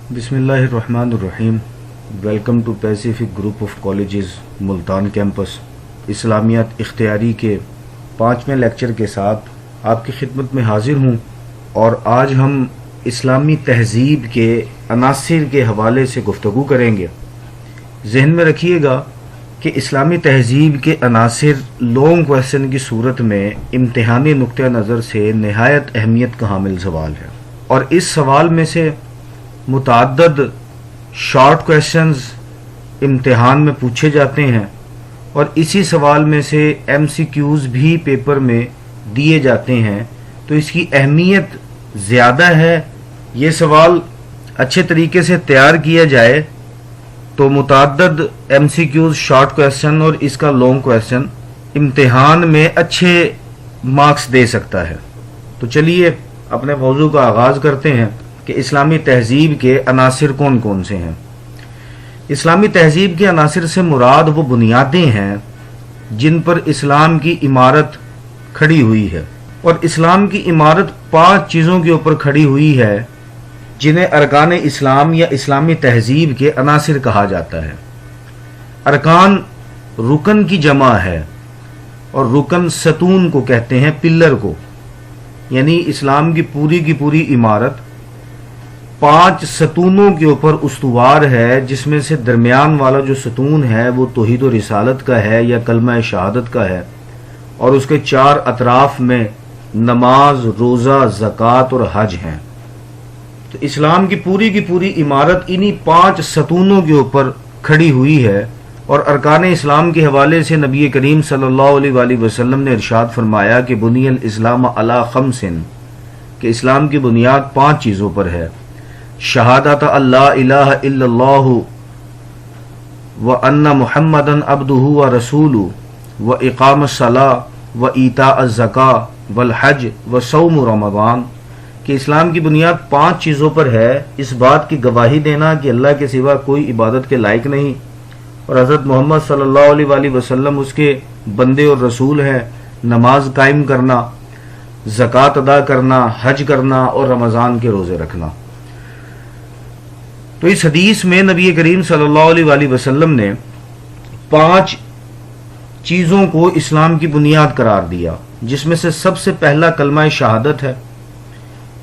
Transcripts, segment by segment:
بسم اللہ الرحمن الرحیم. Welcome to Pacific group of colleges Multan campus. اسلامیات اختیاری کے 5ویں لیکچر کے ساتھ آپ کی خدمت میں حاضر ہوں، اور آج ہم اسلامی تہذیب کے عناصر کے حوالے سے گفتگو کریں گے. ذہن میں رکھیے گا کہ اسلامی تہذیب کے عناصر لانگ کویسچن کی صورت میں امتحانی نقطہ نظر سے نہایت اہمیت کا حامل سوال ہے، اور اس سوال میں سے متعدد شارٹ کویسچنز امتحان میں پوچھے جاتے ہیں، اور اسی سوال میں سے ایم سی کیوز بھی پیپر میں دیے جاتے ہیں. تو اس کی اہمیت زیادہ ہے. یہ سوال اچھے طریقے سے تیار کیا جائے تو متعدد M C Qs short question اور اس کا لانگ کویسچن امتحان میں اچھے مارکس دے سکتا ہے. تو چلیے اپنے موضوع کا آغاز کرتے ہیں کہ اسلامی تہذیب کے عناصر کون کون سے ہیں. اسلامی تہذیب کے عناصر سے مراد وہ بنیادیں ہیں جن پر اسلام کی عمارت کھڑی ہوئی ہے، اور اسلام کی عمارت 5 چیزوں کے اوپر کھڑی ہوئی ہے جنہیں ارکان اسلام یا اسلامی تہذیب کے عناصر کہا جاتا ہے. ارکان رکن کی جمع ہے، اور رکن ستون کو کہتے ہیں، پلر کو. یعنی اسلام کی پوری عمارت 5 ستونوں کے اوپر استوار ہے، جس میں سے درمیان والا جو ستون ہے وہ توحید و رسالت کا ہے یا کلمہ شہادت کا ہے، اور اس کے 4 اطراف میں نماز، روزہ، زکوٰۃ اور حج ہیں. تو اسلام کی پوری عمارت انہی 5 ستونوں کے اوپر کھڑی ہوئی ہے. اور ارکان اسلام کے حوالے سے نبی کریم صلی اللہ علیہ وآلہ وسلم نے ارشاد فرمایا کہ بنی الاسلام علی 5، کہ اسلام کی بنیاد 5 چیزوں پر ہے: شہادت اللہ الہ الا اللہ وان محمدا عبدہ ورسولہ واقام الصلاۃ وایتاء الزکاۃ والحج وصوم رمضان. کہ اسلام کی بنیاد 5 چیزوں پر ہے: اس بات کی گواہی دینا کہ اللہ کے سوا کوئی عبادت کے لائق نہیں، اور حضرت محمد صلی اللہ علیہ وآلہ وسلم اس کے بندے اور رسول ہیں، نماز قائم کرنا، زکوٰۃ ادا کرنا، حج کرنا اور رمضان کے روزے رکھنا. تو اس حدیث میں نبی کریم صلی اللہ علیہ وآلہ وسلم نے 5 چیزوں کو اسلام کی بنیاد قرار دیا، جس میں سے سب سے پہلا کلمہ شہادت ہے.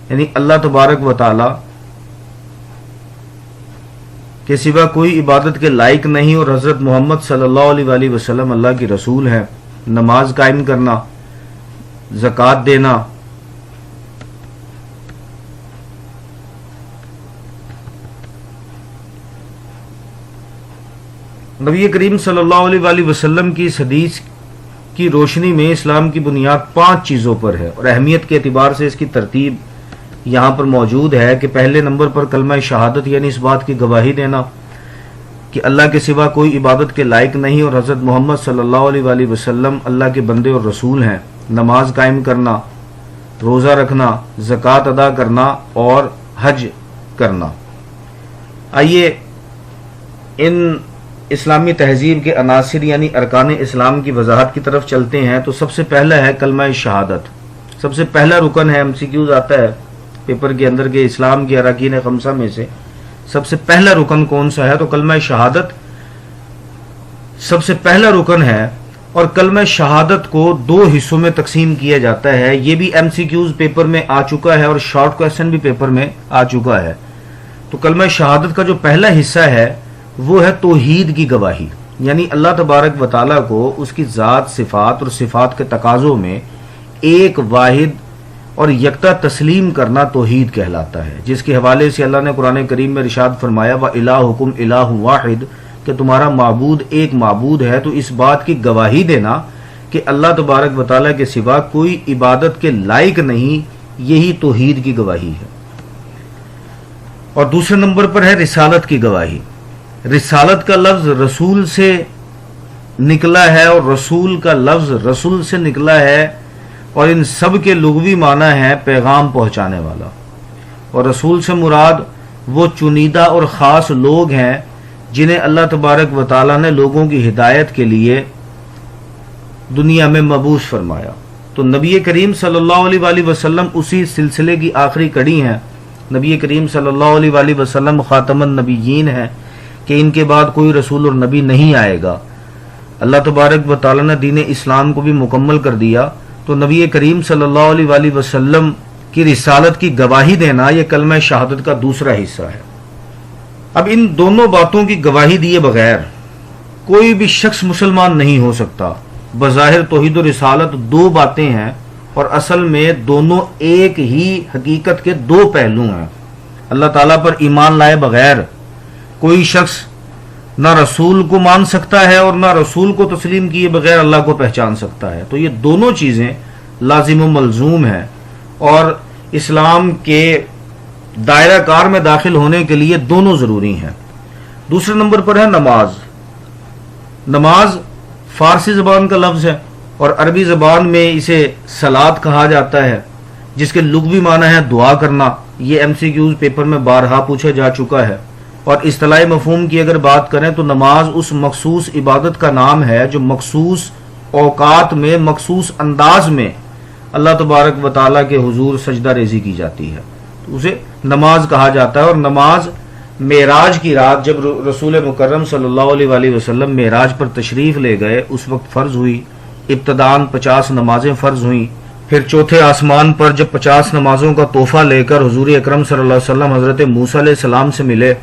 یعنی اللہ تبارک و تعالی کے سوا کوئی عبادت کے لائق نہیں، اور حضرت محمد صلی اللہ علیہ وآلہ وسلم اللہ کی رسول ہیں. نماز قائم کرنا، زکوٰۃ دینا، نبی کریم صلی اللہ علیہ وآلہ وسلم کی اس حدیث کی روشنی میں اسلام کی بنیاد 5 چیزوں پر ہے، اور اہمیت کے اعتبار سے اس کی ترتیب یہاں پر موجود ہے کہ پہلے نمبر پر کلمہ شہادت، یعنی اس بات کی گواہی دینا کہ اللہ کے سوا کوئی عبادت کے لائق نہیں، اور حضرت محمد صلی اللہ علیہ وآلہ وسلم اللہ کے بندے اور رسول ہیں. نماز قائم کرنا، روزہ رکھنا، زکوٰۃ ادا کرنا اور حج کرنا. آئیے ان اسلامی تہذیب کے عناصر یعنی ارکان اسلام کی وضاحت کی طرف چلتے ہیں. تو سب سے پہلا ہے کلمہ شہادت. سب سے پہلا رکن ہے، ایم سی کیوز آتا ہے پیپر کے اندر کے اسلام کے اراکین 5 میں سے سب سے پہلا رکن کون سا ہے؟ تو کلمہ شہادت سب سے پہلا رکن ہے. اور کلمہ شہادت کو 2 حصوں میں تقسیم کیا جاتا ہے. یہ بھی ایم سی کیوز پیپر میں آ چکا ہے، اور شارٹ کویسچن بھی پیپر میں آ چکا ہے. تو کلمہ شہادت کا جو پہلا حصہ ہے وہ ہے توحید کی گواہی. یعنی اللہ تبارک و تعالیٰ کو اس کی ذات، صفات اور صفات کے تقاضوں میں ایک واحد اور یکتا تسلیم کرنا توحید کہلاتا ہے، جس کے حوالے سے اللہ نے قرآن کریم میں ارشاد فرمایا وَإِلَٰهُكُمْ إِلَٰهٌ وَاحِدٌ، کہ تمہارا معبود ایک معبود ہے. تو اس بات کی گواہی دینا کہ اللہ تبارک و تعالیٰ کے سوا کوئی عبادت کے لائق نہیں، یہی توحید کی گواہی ہے. اور دوسرے نمبر پر ہے رسالت کی گواہی. رسالت کا لفظ رسول سے نکلا ہے، اور رسول کا لفظ رسول سے نکلا ہے، اور ان سب کے لغوی معنی ہے پیغام پہنچانے والا. اور رسول سے مراد وہ چنیدہ اور خاص لوگ ہیں جنہیں اللہ تبارک و تعالیٰ نے لوگوں کی ہدایت کے لیے دنیا میں مبعوث فرمایا. تو نبی کریم صلی اللہ علیہ وآلہ وسلم اسی سلسلے کی آخری کڑی ہیں. نبی کریم صلی اللہ علیہ وآلہ وسلم خاتم النبیین ہیں کہ ان کے بعد کوئی رسول اور نبی نہیں آئے گا، اللہ تبارک و تعالیٰ نے دین اسلام کو بھی مکمل کر دیا، تو نبی کریم صلی اللہ علیہ وآلہ وسلم کی رسالت کی گواہی دینا یہ کلمہ شہادت کا دوسرا حصہ ہے۔ اب ان دونوں باتوں کی گواہی دیے بغیر کوئی بھی شخص مسلمان نہیں ہو سکتا۔ بظاہر توحید و رسالت دو باتیں ہیں اور اصل میں دونوں ایک ہی حقیقت کے دو پہلو ہیں۔ اللہ تعالیٰ پر ایمان لائے بغیر کوئی شخص نہ رسول کو مان سکتا ہے اور نہ رسول کو تسلیم کیے بغیر اللہ کو پہچان سکتا ہے۔ تو یہ دونوں چیزیں لازم و ملزوم ہیں اور اسلام کے دائرہ کار میں داخل ہونے کے لیے دونوں ضروری ہیں۔ دوسرے نمبر پر ہے نماز۔ نماز فارسی زبان کا لفظ ہے اور عربی زبان میں اسے صلاۃ کہا جاتا ہے، جس کے لغوی معنی ہے دعا کرنا۔ یہ ایم سی کیوز پیپر میں بارہا پوچھا جا چکا ہے۔ اور اصطلاحی مفہوم کی اگر بات کریں تو نماز اس مخصوص عبادت کا نام ہے جو مخصوص اوقات میں مخصوص انداز میں اللہ تبارک و تعالیٰ کے حضور سجدہ ریزی کی جاتی ہے، تو اسے نماز کہا جاتا ہے۔ اور نماز معراج کی رات جب رسول مکرم صلی اللہ علیہ وآلہ وسلم معراج پر تشریف لے گئے اس وقت فرض ہوئی۔ ابتداً 50 نمازیں فرض ہوئیں، پھر چوتھے آسمان پر جب 50 نمازوں کا تحفہ لے کر حضور اکرم صلی اللہ علیہ وسلم حضرت موسیٰ علیہ السلام سے ملے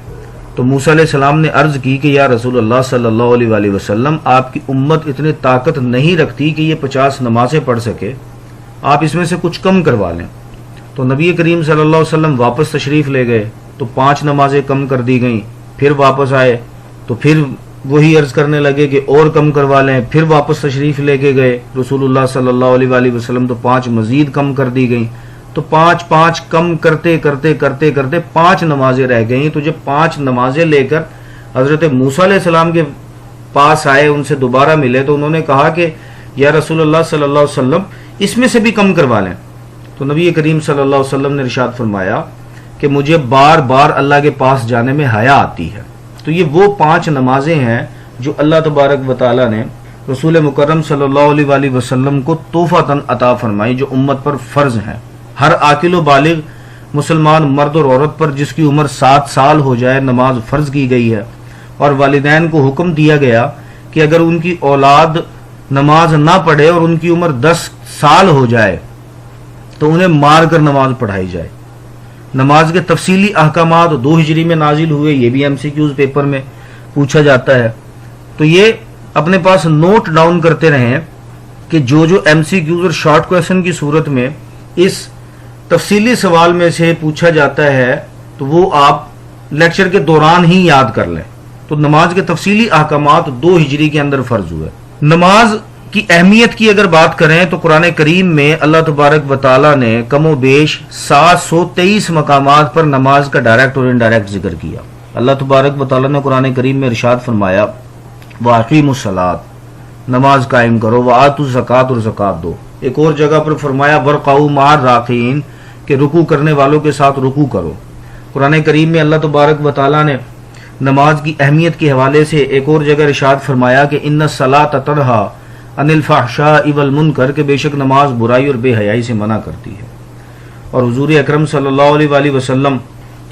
تو موسیٰ علیہ السلام نے عرض کی کہ یا رسول اللہ صلی اللہ علیہ وآلہ وسلم، آپ کی امت اتنی طاقت نہیں رکھتی کہ یہ 50 نمازیں پڑھ سکے، آپ اس میں سے کچھ کم کروا لیں۔ تو نبی کریم صلی اللہ علیہ وسلم واپس تشریف لے گئے تو 5 نمازیں کم کر دی گئیں، پھر واپس آئے تو پھر وہی عرض کرنے لگے کہ اور کم کروا لیں، پھر واپس تشریف لے کے گئے رسول اللہ صلی اللہ علیہ وآلہ وسلم تو 5 مزید کم کر دی گئیں، تو 5 کم کرتے کرتے کرتے کرتے 5 نمازیں رہ گئیں۔ تو جب 5 نمازیں لے کر حضرت موسیٰ علیہ السلام کے پاس آئے، ان سے دوبارہ ملے تو انہوں نے کہا کہ یا رسول اللہ صلی اللہ علیہ وسلم اس میں سے بھی کم کروا لیں۔ تو نبی کریم صلی اللہ علیہ وسلم نے ارشاد فرمایا کہ مجھے بار بار اللہ کے پاس جانے میں حیا آتی ہے۔ تو یہ وہ 5 نمازیں ہیں جو اللہ تبارک و تعالیٰ نے رسول مکرم صلی اللہ علیہ وآلہ وسلم کو تحفۃً عطا فرمائی، جو امت پر فرض ہیں۔ ہر عاقل و بالغ مسلمان مرد اور عورت پر جس کی عمر 7 سال ہو جائے نماز فرض کی گئی ہے، اور والدین کو حکم دیا گیا کہ اگر ان کی اولاد نماز نہ پڑھے اور ان کی عمر 10 سال ہو جائے تو انہیں مار کر نماز پڑھائی جائے۔ نماز کے تفصیلی احکامات 2 ہجری میں نازل ہوئے، یہ بھی ایم سی کیوز پیپر میں پوچھا جاتا ہے، تو یہ اپنے پاس نوٹ ڈاؤن کرتے رہیں کہ جو ایم سی کیوز اور شارٹ کویشچن کی صورت میں اس تفصیلی سوال میں سے پوچھا جاتا ہے تو وہ آپ لیکچر کے دوران ہی یاد کر لیں۔ تو نماز کے تفصیلی احکامات 2 ہجری کے اندر فرض ہوئے۔ نماز کی اہمیت کی اگر بات کریں تو قرآن کریم میں اللہ تبارک و تعالیٰ نے کم و بیش 723 مقامات پر نماز کا ڈائریکٹ اور انڈائریکٹ ذکر کیا۔ اللہ تبارک و تعالیٰ نے قرآن کریم میں ارشاد فرمایا وَأَقِیمُوا الصَّلَاةَ، نماز قائم کرو، وَآتُوا الزَّکَاةَ، اور زکات دو۔ ایک اور جگہ پر فرمایا وَارْکَعُوا مَعَ الرَّاکِعِینَ، کہ رکوع کرنے والوں کے ساتھ رکوع کرو۔ قرآن کریم میں اللہ تبارک و تعالیٰ نے نماز کی اہمیت کے حوالے سے ایک اور جگہ ارشاد فرمایا کہ ان الصلاۃ تنہی عن الفحشاء والمنکر، کہ بے شک نماز برائی اور بے حیائی سے منع کرتی ہے۔ اور حضور اکرم صلی اللہ علیہ وآلہ وسلم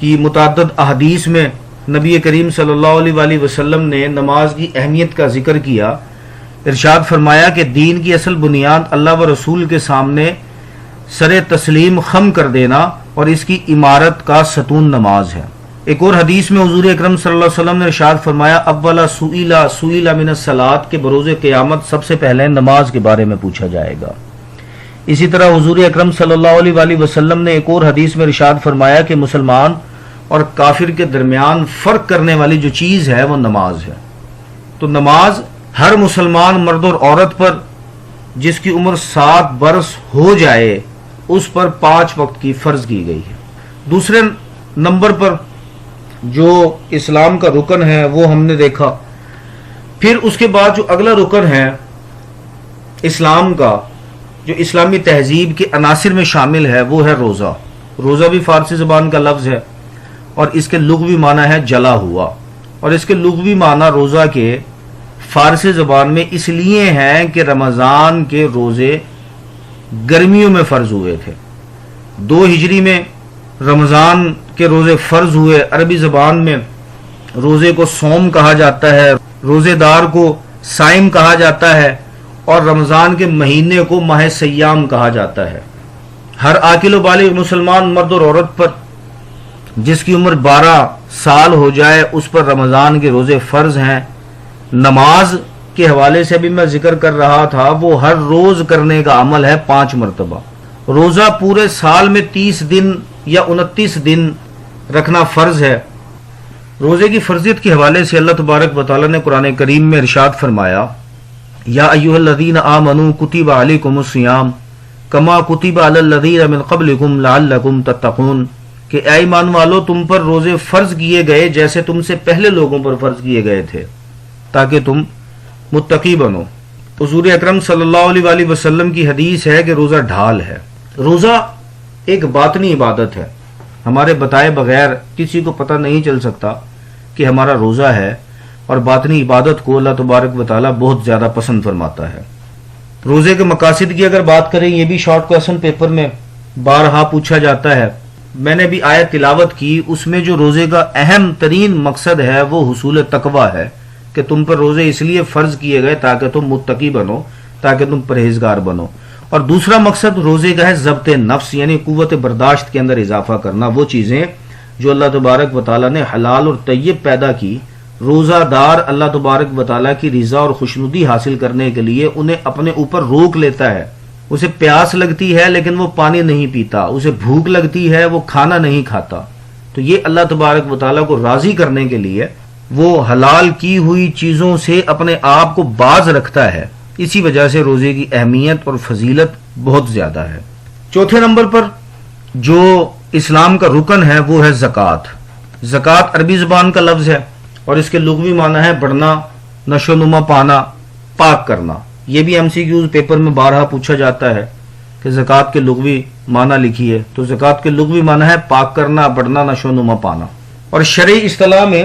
کی متعدد احادیث میں نبی کریم صلی اللہ علیہ وآلہ وسلم نے نماز کی اہمیت کا ذکر کیا۔ ارشاد فرمایا کہ دین کی اصل بنیاد اللہ و رسول کے سامنے سر تسلیم خم کر دینا اور اس کی عمارت کا ستون نماز ہے۔ ایک اور حدیث میں حضور اکرم صلی اللہ علیہ وسلم نے ارشاد فرمایا اولا سئیل من الصلاۃ، کہ بروز قیامت سب سے پہلے نماز کے بارے میں پوچھا جائے گا۔ اسی طرح حضور اکرم صلی اللہ علیہ وآلہ وسلم نے ایک اور حدیث میں ارشاد فرمایا کہ مسلمان اور کافر کے درمیان فرق کرنے والی جو چیز ہے وہ نماز ہے۔ تو نماز ہر مسلمان مرد اور عورت پر جس کی عمر 7 برس ہو جائے اس پر 5 وقت کی فرض کی گئی ہے۔ دوسرے نمبر پر جو اسلام کا رکن ہے وہ ہم نے دیکھا۔ پھر اس کے بعد جو اگلا رکن ہے اسلام کا، جو اسلامی تہذیب کے عناصر میں شامل ہے، وہ ہے روزہ۔ روزہ بھی فارسی زبان کا لفظ ہے اور اس کے لغوی معنی ہے جلا ہوا، اور اس کے لغوی معنی روزہ کے فارسی زبان میں اس لیے ہیں کہ رمضان کے روزے گرمیوں میں فرض ہوئے تھے۔ 2 ہجری میں رمضان کہ روزے فرض ہوئے. عربی زبان میں روزے کو صوم کہا جاتا ہے، روزے دار کو صائم کہا جاتا ہے، اور رمضان کے مہینے کو ماہ سیام کہا جاتا ہے. ہر عاقل و بالغ مسلمان مرد اور عورت پر جس کی عمر 12 سال ہو جائے اس پر رمضان کے روزے فرض ہیں. نماز کے حوالے سے بھی میں ذکر کر رہا تھا، وہ ہر روز کرنے کا عمل ہے 5 مرتبہ. روزہ پورے سال میں 30 دن یا 29 دن رکھنا فرض ہے. روزے کی فرضیت کے حوالے سے اللہ تبارک و تعالی نے قرآن کریم میں ارشاد فرمایا، یا ایھا الذین آمنوا کتب علیکم الصیام کما کتب علی الذین من قبلکم لعلکم تتقون، کہ اے ایمان والو تم پر روزے فرض کیے گئے جیسے تم سے پہلے لوگوں پر فرض کیے گئے تھے تاکہ تم متقی بنو. حضور اکرم صلی اللہ علیہ وآلہ وسلم کی حدیث ہے کہ روزہ ڈھال ہے. روزہ ایک باطنی عبادت ہے. ہمارے بتائے بغیر کسی کو پتہ نہیں چل سکتا کہ ہمارا روزہ ہے، اور باطنی عبادت کو اللہ تبارک و تعالیٰ بہت زیادہ پسند فرماتا ہے. روزے کے مقاصد کی اگر بات کریں، یہ بھی شارٹ کویسچن پیپر میں بارہا پوچھا جاتا ہے. میں نے بھی آیت تلاوت کی، اس میں جو روزے کا اہم ترین مقصد ہے وہ حصول تقوی ہے، کہ تم پر روزے اس لیے فرض کیے گئے تاکہ تم متقی بنو، تاکہ تم پرہیزگار بنو. اور دوسرا مقصد روزے کا ہے ضبط نفس، یعنی قوت برداشت کے اندر اضافہ کرنا. وہ چیزیں جو اللہ تبارک و تعالیٰ نے حلال اور طیب پیدا کی، روزہ دار اللہ تبارک و تعالیٰ کی رضا اور خوشنودی حاصل کرنے کے لیے انہیں اپنے اوپر روک لیتا ہے. اسے پیاس لگتی ہے لیکن وہ پانی نہیں پیتا، اسے بھوک لگتی ہے وہ کھانا نہیں کھاتا. تو یہ اللہ تبارک و تعالیٰ کو راضی کرنے کے لیے وہ حلال کی ہوئی چیزوں سے اپنے آپ کو باز رکھتا ہے. اسی وجہ سے روزے کی اہمیت اور فضیلت بہت زیادہ ہے. چوتھے نمبر پر جو اسلام کا رکن ہے وہ ہے زکوٰۃ. زکوٰۃ عربی زبان کا لفظ ہے اور اس کے لغوی معنی ہے بڑھنا، نشو و نما پانا، پاک کرنا. یہ بھی ایم سی کیوز پیپر میں بارہا پوچھا جاتا ہے کہ زکوٰۃ کے لغوی معنی لکھیے. تو زکوٰۃ کے لغوی معنی ہے پاک کرنا، بڑھنا، نشو و نما پانا. اور شرعی اصطلاح میں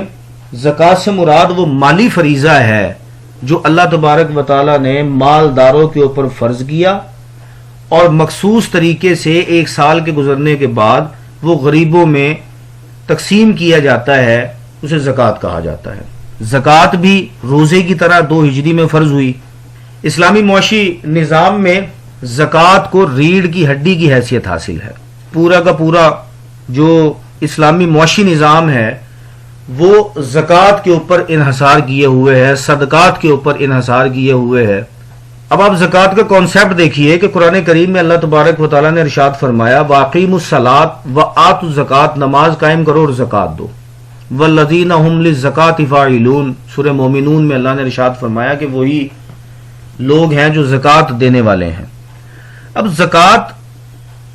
زکوٰۃ سے مراد وہ مالی فریضہ ہے جو اللہ تبارک و تعالیٰ نے مالداروں کے اوپر فرض کیا اور مخصوص طریقے سے 1 سال کے گزرنے کے بعد وہ غریبوں میں تقسیم کیا جاتا ہے. اسے زکوٰۃ کہا جاتا ہے. زکوٰۃ بھی روزے کی طرح 2 ہجری میں فرض ہوئی. اسلامی معاشی نظام میں زکوٰۃ کو ریڑھ کی ہڈی کی حیثیت حاصل ہے. پورا کا پورا جو اسلامی معاشی نظام ہے وہ زکوٰۃ کے اوپر انحصار کیے ہوئے ہے، صدقات کے اوپر انحصار کیے ہوئے ہے. اب آپ زکوٰۃ کا کانسیپٹ دیکھیے کہ قرآن کریم میں اللہ تبارک و تعالیٰ نے ارشاد فرمایا، وَأَقِیمُوا الصَّلَاةَ وَآتُوا الزَّکَاۃَ، نماز قائم کرو اور زکوٰۃ دو. وَالَّذِینَ هُمْ لِلزَّکَاةِ فَاعِلُونَ، سورہ مومنون میں اللہ نے ارشاد فرمایا کہ وہی لوگ ہیں جو زکوٰۃ دینے والے ہیں. اب زکوٰۃ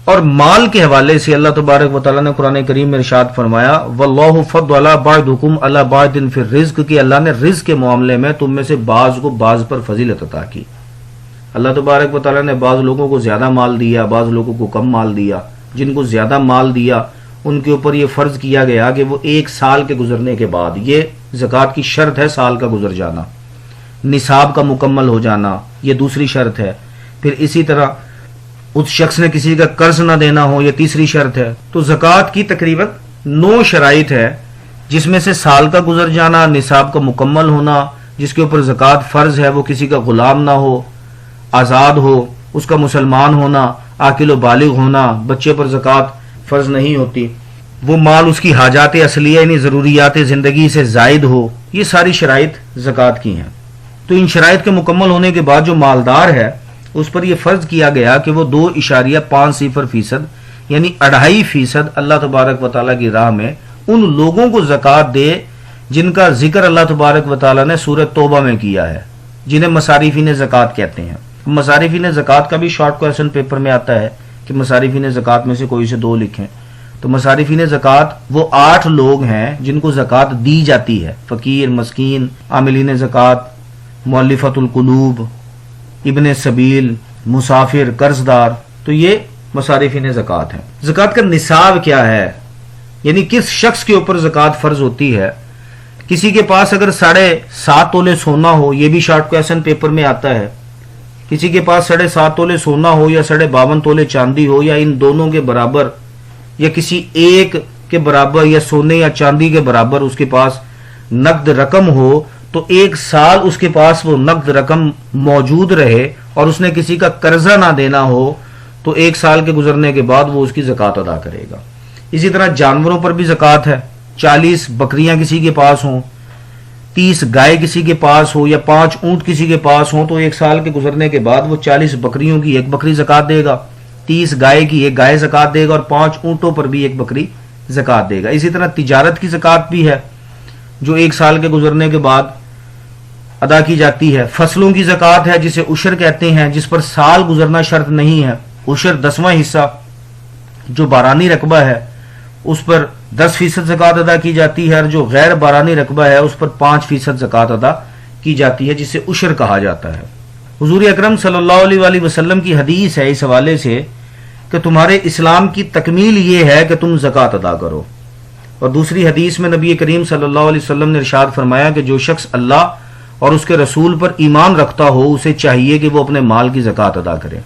اور مال کے حوالے سے اللہ تبارک و تعالیٰ نے قرآن کریم میں ارشاد فرمایا، وَاللَّهُ فَضَّلَ بَعْضَکُمْ عَلَىٰ بَعْضٍ فِي الرِّزْقِ، کہ اللہ نے رزق کے معاملے میں تم میں سے بعض کو بعض پر فضیلت عطا کی. اللہ تبارک و تعالیٰ نے بعض لوگوں کو زیادہ مال دیا، بعض لوگوں کو کم مال دیا. جن کو زیادہ مال دیا ان کے اوپر یہ فرض کیا گیا کہ وہ 1 سال کے گزرنے کے بعد، یہ زکوٰۃ کی شرط ہے سال کا گزر جانا، نصاب کا مکمل ہو جانا یہ دوسری شرط ہے. پھر اسی طرح اس شخص نے کسی کا قرض نہ دینا ہو یہ تیسری شرط ہے. تو زکوٰۃ کی تقریباً 9 شرائط ہے، جس میں سے سال کا گزر جانا، نصاب کا مکمل ہونا، جس کے اوپر زکوٰۃ فرض ہے وہ کسی کا غلام نہ ہو، آزاد ہو، اس کا مسلمان ہونا، عاقل و بالغ ہونا. بچے پر زکوٰۃ فرض نہیں ہوتی. وہ مال اس کی حاجات اصلیہ یعنی ضروریات زندگی سے زائد ہو. یہ ساری شرائط زکوٰۃ کی ہیں. تو ان شرائط کے مکمل ہونے کے بعد جو مالدار ہے اس پر یہ فرض کیا گیا کہ وہ 2.50% یعنی 2.5% اللہ تبارک و تعالیٰ کی راہ میں ان لوگوں کو زکوٰۃ دے جن کا ذکر اللہ تبارک و تعالیٰ نے سورہ توبہ میں کیا ہے، جنہیں مصارفین زکوٰۃ کہتے ہیں. مصارفین زکوٰۃ کا بھی شارٹ کویسچن پیپر میں آتا ہے کہ مصارفین زکوٰۃ میں سے کوئی سے 2 لکھیں. تو مصارفین زکوٰۃ وہ 8 لوگ ہیں جن کو زکوٰۃ دی جاتی ہے: فقیر، مسکین، عاملین زکوٰۃ، مؤلفۃ القلوب، ابن سبیل، مسافر، قرض دار. تو یہ مصارفین زکوٰۃ ہیں. زکوٰۃ کا نصاب کیا ہے، یعنی کس شخص کے اوپر زکوٰۃ فرض ہوتی ہے. کسی کے پاس اگر 7.5 تولے سونا ہو، یہ بھی شارٹ کویسچن پیپر میں آتا ہے، کسی کے پاس 7.5 تولے سونا ہو یا 52.5 تولے چاندی ہو یا ان دونوں کے برابر یا کسی ایک کے برابر یا سونے یا چاندی کے برابر اس کے پاس نقد رقم ہو تو 1 سال اس کے پاس وہ نقد رقم موجود رہے اور اس نے کسی کا قرضہ نہ دینا ہو تو 1 سال کے گزرنے کے بعد وہ اس کی زکوٰۃ ادا کرے گا۔ اسی طرح جانوروں پر بھی زکوٰۃ ہے۔ 40 بکریاں کسی کے پاس ہوں، 30 گائے کسی کے پاس ہو یا 5 اونٹ کسی کے پاس ہوں تو 1 سال کے گزرنے کے بعد وہ 40 بکریوں کی 1 بکری زکوٰۃ دے گا، 30 گائے کی 1 گائے زکوٰۃ دے گا اور 5 اونٹوں پر بھی 1 بکری زکوٰۃ دے گا۔ اسی طرح تجارت کی زکوٰۃ بھی ہے جو 1 سال کے گزرنے کے بعد ادا کی جاتی ہے۔ فصلوں کی زکوٰۃ ہے جسے عشر کہتے ہیں، جس پر سال گزرنا شرط نہیں ہے۔ عشر 10واں حصہ جو بارانی رقبہ ہے اس پر 10% زکوٰۃ ادا کی جاتی ہے، اور جو غیر بارانی رقبہ ہے اس پر 5% زکوٰۃ ادا کی جاتی ہے جسے عشر کہا جاتا ہے۔ حضور اکرم صلی اللہ علیہ وآلہ وسلم کی حدیث ہے اس حوالے سے کہ تمہارے اسلام کی تکمیل یہ ہے کہ تم زکوٰۃ ادا کرو، اور دوسری حدیث میں نبی کریم صلی اللہ علیہ وسلم نے ارشاد فرمایا کہ جو شخص اللہ اور اس کے رسول پر ایمان رکھتا ہو اسے چاہیے کہ وہ اپنے مال کی زکوٰۃ ادا کرے۔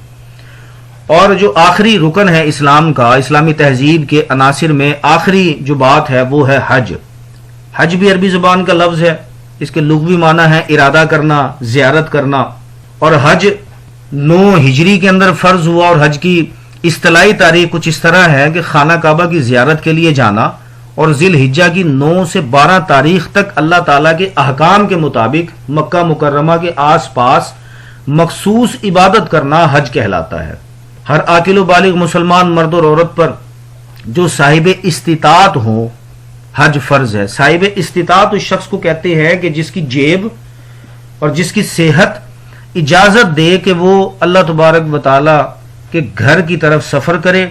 اور جو آخری رکن ہے اسلام کا، اسلامی تہذیب کے عناصر میں آخری جو بات ہے وہ ہے حج۔ حج بھی عربی زبان کا لفظ ہے، اس کے لغوی معنی ہے ارادہ کرنا، زیارت کرنا، اور حج 9 ہجری کے اندر فرض ہوا، اور حج کی اصطلاحی تاریخ کچھ اس طرح ہے کہ خانہ کعبہ کی زیارت کے لیے جانا اور ذی الحجہ کی 9 سے 12 تاریخ تک اللہ تعالیٰ کے احکام کے مطابق مکہ مکرمہ کے آس پاس مخصوص عبادت کرنا حج کہلاتا ہے۔ ہر عاقل و بالغ مسلمان مرد اور عورت پر جو صاحب استطاعت ہو حج فرض ہے۔ صاحب استطاعت اس شخص کو کہتے ہیں کہ جس کی جیب اور جس کی صحت اجازت دے کہ وہ اللہ تبارک و تعالی کے گھر کی طرف سفر کرے،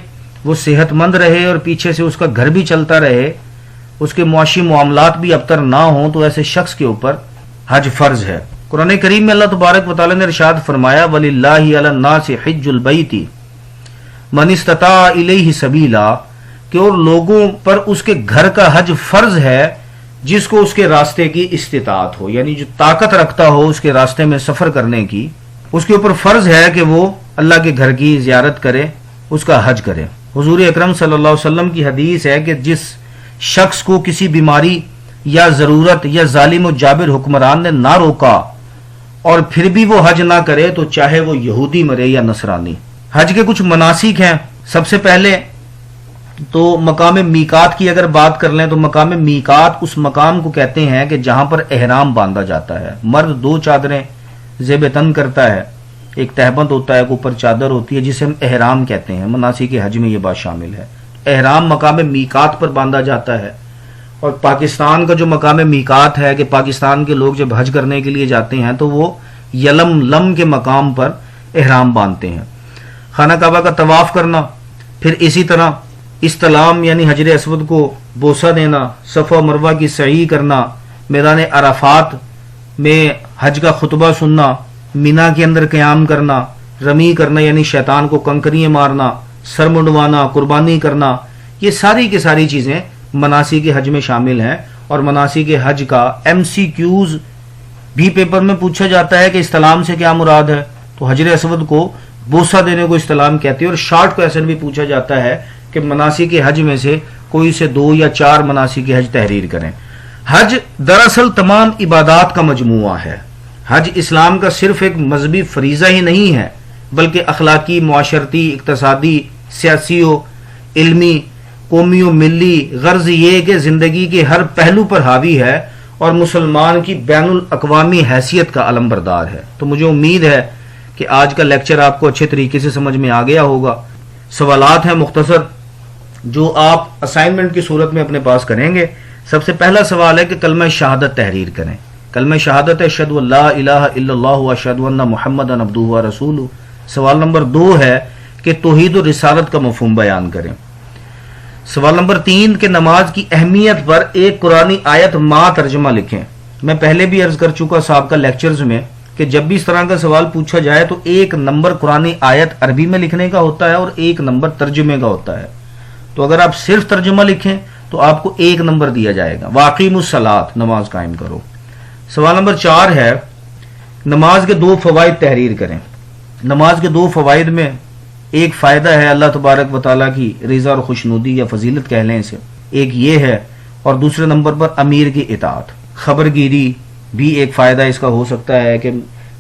وہ صحت مند رہے اور پیچھے سے اس کا گھر بھی چلتا رہے، اس کے معاشی معاملات بھی ابتر نہ ہوں، تو ایسے شخص کے اوپر حج فرض ہے۔ قرآن کریم میں اللہ تبارک و تعالی نے ارشاد فرمایا وَلِلَّهِ عَلَى النَّاسِ حِجُّ الْبَيْتِ مَنِ اسْتَطَاعَ إِلَيْهِ سَبِيلًا، کہ اور لوگوں پر اس کے گھر کا حج فرض ہے جس کو اس کے راستے کی استطاعت ہو، یعنی جو طاقت رکھتا ہو اس کے راستے میں سفر کرنے کی، اس کے اوپر فرض ہے کہ وہ اللہ کے گھر کی زیارت کرے، اس کا حج کرے۔ حضور اکرم صلی اللہ علیہ وسلم کی حدیث ہے کہ جس شخص کو کسی بیماری یا ضرورت یا ظالم و جابر حکمران نے نہ روکا اور پھر بھی وہ حج نہ کرے تو چاہے وہ یہودی مرے یا نصرانی۔ حج کے کچھ مناسک ہیں۔ سب سے پہلے تو مقام میقات کی اگر بات کر لیں تو مقام میقات اس مقام کو کہتے ہیں کہ جہاں پر احرام باندھا جاتا ہے۔ مرد 2 چادریں زیب تن کرتا ہے، ایک تہبند ہوتا ہے، ایک اوپر چادر ہوتی ہے جسے ہم احرام کہتے ہیں۔ مناسک حج میں یہ بات شامل ہے۔ احرام مقام میقات پر باندھا جاتا ہے، اور پاکستان کا جو مقام میقات ہے کہ پاکستان کے لوگ جب حج کرنے کے لیے جاتے ہیں تو وہ یلم لم کے مقام پر احرام باندھتے ہیں۔ خانہ کعبہ کا طواف کرنا، پھر اسی طرح استلام یعنی حجر اسود کو بوسہ دینا، صفا و مروہ کی سعی کرنا، میدان عرفات میں حج کا خطبہ سننا، مینا کے اندر قیام کرنا، رمی کرنا یعنی شیطان کو کنکریاں مارنا، سر منڈوانا، قربانی کرنا، یہ ساری کی ساری چیزیں مناسک حج میں شامل ہیں۔ اور مناسک حج کا MCQs بھی پیپر میں پوچھا جاتا ہے کہ استلام سے کیا مراد ہے، تو حجر اسود کو بوسہ دینے کو استلام کہتے ہیں۔ اور شارٹ کویسچن بھی پوچھا جاتا ہے کہ مناسک حج میں سے کوئی سے 2 یا 4 مناسک حج تحریر کریں۔ حج دراصل تمام عبادات کا مجموعہ ہے۔ حج اسلام کا صرف ایک مذہبی فریضہ ہی نہیں ہے بلکہ اخلاقی، معاشرتی، اقتصادی، سیاسی و علمی، قومی و ملی، غرض یہ کہ زندگی کے ہر پہلو پر حاوی ہے اور مسلمان کی بین الاقوامی حیثیت کا علم بردار ہے۔ تو مجھے امید ہے کہ آج کا لیکچر آپ کو اچھے طریقے سے سمجھ میں آ گیا ہوگا۔ سوالات ہیں مختصر جو آپ اسائنمنٹ کی صورت میں اپنے پاس کریں گے۔ سب سے پہلا سوال ہے کہ کلمہ شہادت تحریر کریں۔ کلمہ شہادت ہے اشہد ان لا الہ الا اللہ و اشہد ان محمدا عبدہ و رسولہ۔ سوال نمبر 2 ہے کہ توحید و رسالت کا مفہوم بیان کریں۔ سوال نمبر 3 کہ نماز کی اہمیت پر ایک قرآنی آیت ما ترجمہ لکھیں۔ میں پہلے بھی عرض کر چکا سابقہ لیکچرز میں کہ جب بھی اس طرح کا سوال پوچھا جائے تو 1 نمبر قرآنی آیت عربی میں لکھنے کا ہوتا ہے اور 1 نمبر ترجمے کا ہوتا ہے۔ تو اگر آپ صرف ترجمہ لکھیں تو آپ کو 1 نمبر دیا جائے گا۔ واقیموا الصلاۃ، نماز قائم کرو۔ سوال نمبر 4 ہے نماز کے 2 فوائد تحریر کریں۔ نماز کے 2 فوائد میں ایک فائدہ ہے اللہ تبارک و تعالیٰ کی رضا اور خوشنودی یا فضیلت کہہ لیں اسے، ایک یہ ہے، اور دوسرے نمبر پر امیر کی اطاعت، خبر گیری بھی ایک فائدہ اس کا ہو سکتا ہے کہ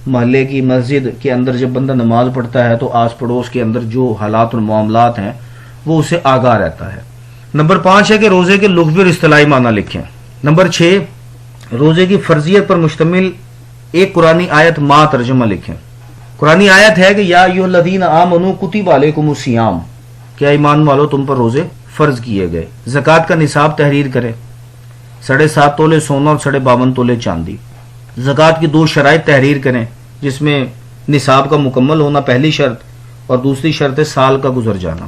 محلے کی مسجد کے اندر جب بندہ نماز پڑھتا ہے تو آس پڑوس کے اندر جو حالات اور معاملات ہیں وہ اسے آگاہ رہتا ہے۔ نمبر 5 ہے کہ روزے کے لغوی اور اصطلاحی معنی لکھیں۔ نمبر 6، روزے کی فرضیت پر مشتمل ایک قرآنی آیت ما ترجمہ لکھیں۔ قرآنی آیت ہے کہ یا ایھا الذین آمنوا کتب علیکم الصیام، کیا ایمان والو تم پر روزے فرض کیے گئے۔ زکوٰۃ کا نصاب تحریر کریں، 7.5 تولے سونا اور 52.5 تولے چاندی۔ زکوٰۃ کی 2 شرائط تحریر کریں، جس میں نصاب کا مکمل ہونا پہلی شرط اور دوسری شرط ہے سال کا گزر جانا۔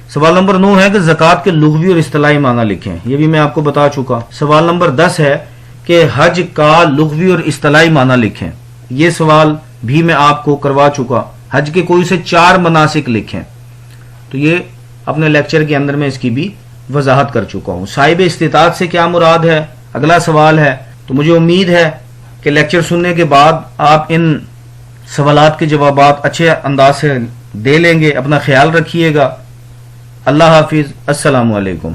سوال نمبر 9 ہے کہ زکوٰۃ کے لغوی اور اصطلاحی معنی لکھیں، یہ بھی میں آپ کو بتا چکا۔ سوال نمبر 10 ہے کہ حج کا لغوی اور اصطلاحی معنی لکھیں، یہ سوال بھی میں آپ کو کروا چکا۔ حج کے کوئی سے 4 مناسک لکھیں، تو یہ اپنے لیکچر کے اندر میں اس کی بھی وضاحت کر چکا ہوں۔ صاحب استطاعت سے کیا مراد ہے، اگلا سوال ہے۔ تو مجھے امید ہے کہ لیکچر سننے کے بعد آپ ان سوالات کے جوابات اچھے انداز سے دے لیں گے۔ اپنا خیال رکھیے گا۔ اللہ حافظ، السلام علیکم۔